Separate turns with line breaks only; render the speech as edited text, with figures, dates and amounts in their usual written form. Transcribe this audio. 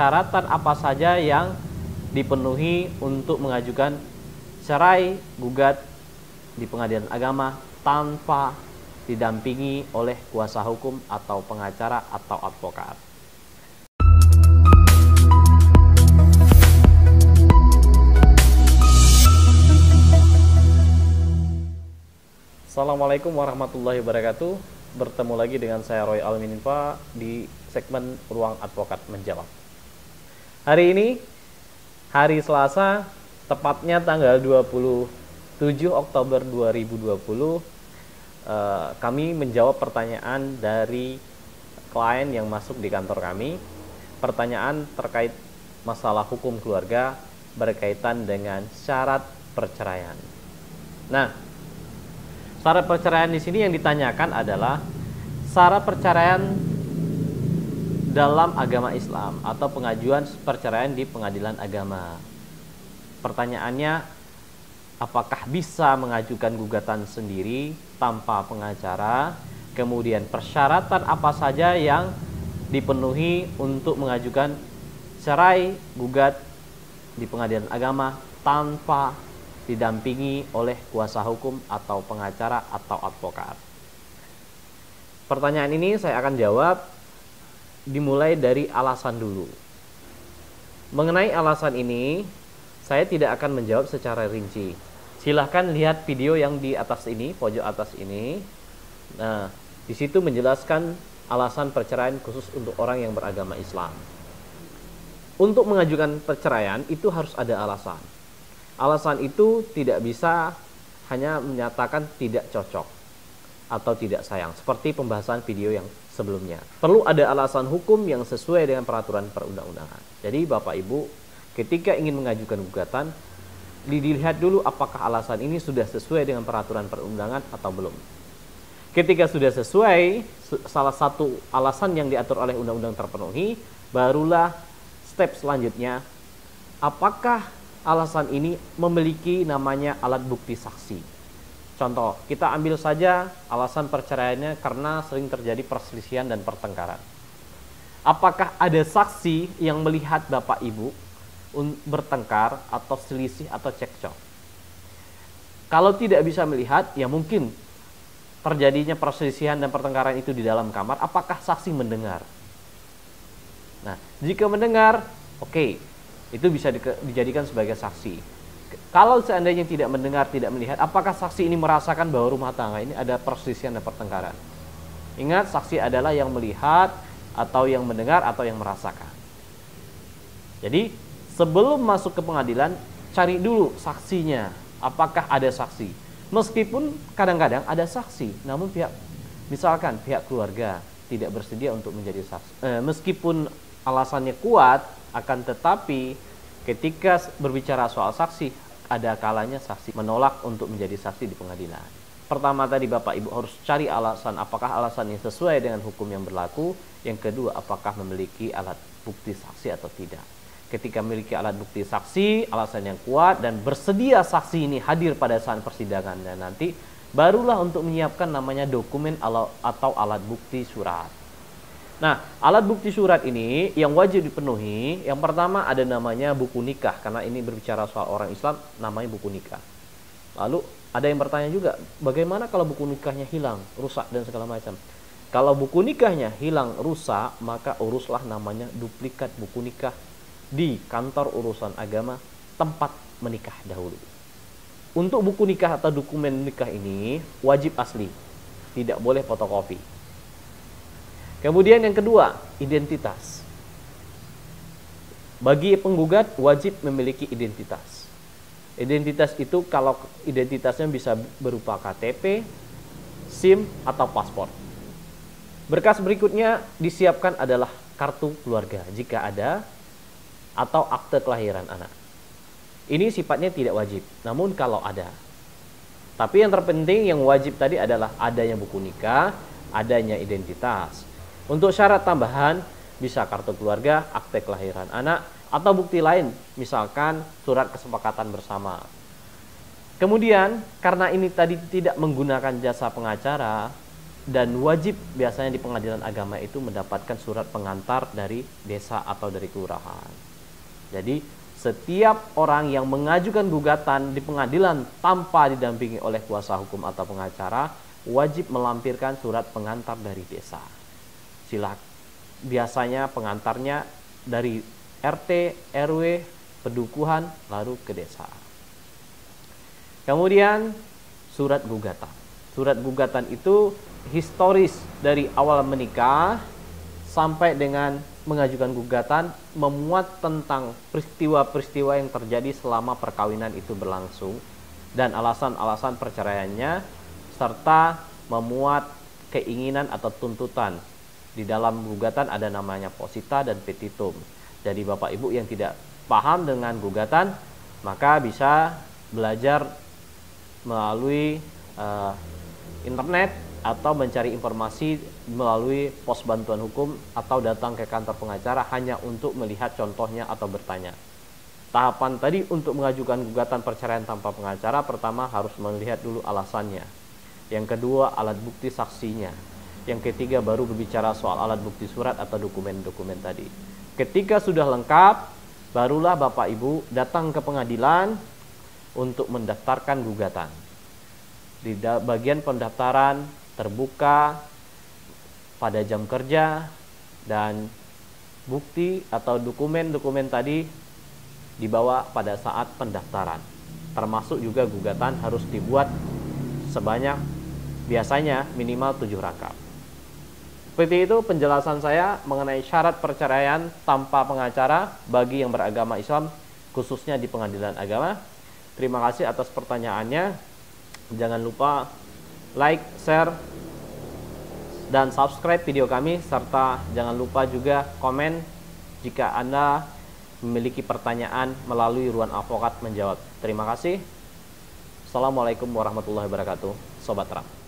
persyaratan apa saja yang dipenuhi untuk mengajukan cerai gugat di pengadilan agama tanpa didampingi oleh kuasa hukum atau pengacara atau advokat. Assalamualaikum warahmatullahi wabarakatuh. Bertemu lagi dengan saya Roy Almininfa di segmen Ruang Advokat Menjawab. Hari ini, hari Selasa, tepatnya tanggal 27 Oktober 2020, kami menjawab pertanyaan dari klien yang masuk di kantor kami. Pertanyaan terkait masalah hukum keluarga berkaitan dengan syarat perceraian. Nah, syarat perceraian di sini yang ditanyakan adalah syarat perceraian dalam agama Islam atau pengajuan perceraian di pengadilan agama. Pertanyaannya, apakah bisa mengajukan gugatan sendiri tanpa pengacara? Kemudian persyaratan apa saja yang dipenuhi untuk mengajukan cerai gugat di pengadilan agama tanpa didampingi oleh kuasa hukum atau pengacara atau advokat. Pertanyaan ini saya akan jawab dimulai dari alasan dulu. Mengenai alasan ini, saya tidak akan menjawab secara rinci. Silahkan lihat video yang di atas ini, pojok atas ini. Nah, di situ menjelaskan alasan perceraian khusus untuk orang yang beragama Islam. Untuk mengajukan perceraian itu harus ada alasan. Alasan itu tidak bisa hanya menyatakan tidak cocok atau tidak sayang, seperti pembahasan video yang sebelumnya. Perlu ada alasan hukum yang sesuai dengan peraturan perundang-undangan. Jadi Bapak Ibu, ketika ingin mengajukan gugatan, dilihat dulu apakah alasan ini sudah sesuai dengan peraturan perundangan atau belum. Ketika sudah sesuai, salah satu alasan yang diatur oleh undang-undang terpenuhi, barulah step selanjutnya, apakah alasan ini memiliki namanya alat bukti saksi. Contoh, kita ambil saja alasan perceraiannya karena sering terjadi perselisihan dan pertengkaran. Apakah ada saksi yang melihat Bapak Ibu bertengkar atau selisih atau cekcok? Kalau tidak bisa melihat, ya mungkin terjadinya perselisihan dan pertengkaran itu di dalam kamar. Apakah saksi mendengar? Nah, jika mendengar, oke, itu bisa dijadikan sebagai saksi. Kalau seandainya tidak mendengar, tidak melihat, apakah saksi ini merasakan bahwa rumah tangga ini ada perselisihan dan pertengkaran? Ingat, saksi adalah yang melihat atau yang mendengar atau yang merasakan. Jadi, sebelum masuk ke pengadilan, cari dulu saksinya. Apakah ada saksi? Meskipun kadang-kadang ada saksi, namun misalkan pihak keluarga tidak bersedia untuk menjadi saksi. Meskipun alasannya kuat, akan tetapi ketika berbicara soal saksi, ada kalanya saksi menolak untuk menjadi saksi di pengadilan. Pertama tadi Bapak Ibu harus cari alasan, apakah alasan ini sesuai dengan hukum yang berlaku. Yang kedua, apakah memiliki alat bukti saksi atau tidak. Ketika memiliki alat bukti saksi, alasan yang kuat dan bersedia saksi ini hadir pada saat persidangan, dan nanti barulah untuk menyiapkan namanya dokumen atau alat bukti surat. Nah, alat bukti surat ini yang wajib dipenuhi, yang pertama ada namanya buku nikah, karena ini berbicara soal orang Islam, namanya buku nikah. Lalu ada yang bertanya juga, bagaimana kalau buku nikahnya hilang, rusak dan segala macam? Kalau buku nikahnya hilang, rusak, maka uruslah namanya duplikat buku nikah di kantor urusan agama tempat menikah dahulu. Untuk buku nikah atau dokumen nikah ini wajib asli, tidak boleh fotokopi. Kemudian yang kedua, identitas. Bagi penggugat wajib memiliki identitas. Identitas itu kalau identitasnya bisa berupa KTP, SIM, atau paspor. Berkas berikutnya disiapkan adalah kartu keluarga jika ada, atau akte kelahiran anak. Ini sifatnya tidak wajib, namun kalau ada. Tapi yang terpenting yang wajib tadi adalah adanya buku nikah, adanya identitas. Untuk syarat tambahan, bisa kartu keluarga, akte kelahiran anak, atau bukti lain, misalkan surat kesepakatan bersama. Kemudian, karena ini tadi tidak menggunakan jasa pengacara, dan wajib biasanya di pengadilan agama itu mendapatkan surat pengantar dari desa atau dari kelurahan. Jadi setiap orang yang mengajukan gugatan di pengadilan tanpa didampingi oleh kuasa hukum atau pengacara wajib melampirkan surat pengantar dari desa. Biasanya pengantarnya dari RT, RW, pedukuhan, lalu ke desa. Kemudian surat gugatan. Surat gugatan itu historis dari awal menikah sampai dengan mengajukan gugatan, memuat tentang peristiwa-peristiwa yang terjadi selama perkawinan itu berlangsung dan alasan-alasan perceraiannya, serta memuat keinginan atau tuntutan. Di dalam gugatan ada namanya posita dan petitum. Jadi Bapak Ibu yang tidak paham dengan gugatan, maka bisa belajar melalui internet atau mencari informasi melalui pos bantuan hukum atau datang ke kantor pengacara hanya untuk melihat contohnya atau bertanya. Tahapan tadi untuk mengajukan gugatan perceraian tanpa pengacara, pertama harus melihat dulu alasannya. Yang kedua, alat bukti saksinya. Yang ketiga, baru berbicara soal alat bukti surat atau dokumen-dokumen tadi. Ketika sudah lengkap, barulah Bapak Ibu datang ke pengadilan untuk mendaftarkan gugatan. Di bagian pendaftaran terbuka pada jam kerja, dan bukti atau dokumen-dokumen tadi dibawa pada saat pendaftaran. Termasuk juga gugatan harus dibuat sebanyak biasanya minimal 7 rangkap. Seperti itu penjelasan saya mengenai syarat perceraian tanpa pengacara bagi yang beragama Islam, khususnya di pengadilan agama. Terima kasih atas pertanyaannya. Jangan lupa like, share, dan subscribe video kami, serta jangan lupa juga komen jika Anda memiliki pertanyaan melalui Ruang Advokat Menjawab. Terima kasih. Assalamualaikum warahmatullahi wabarakatuh, Sobat Terang.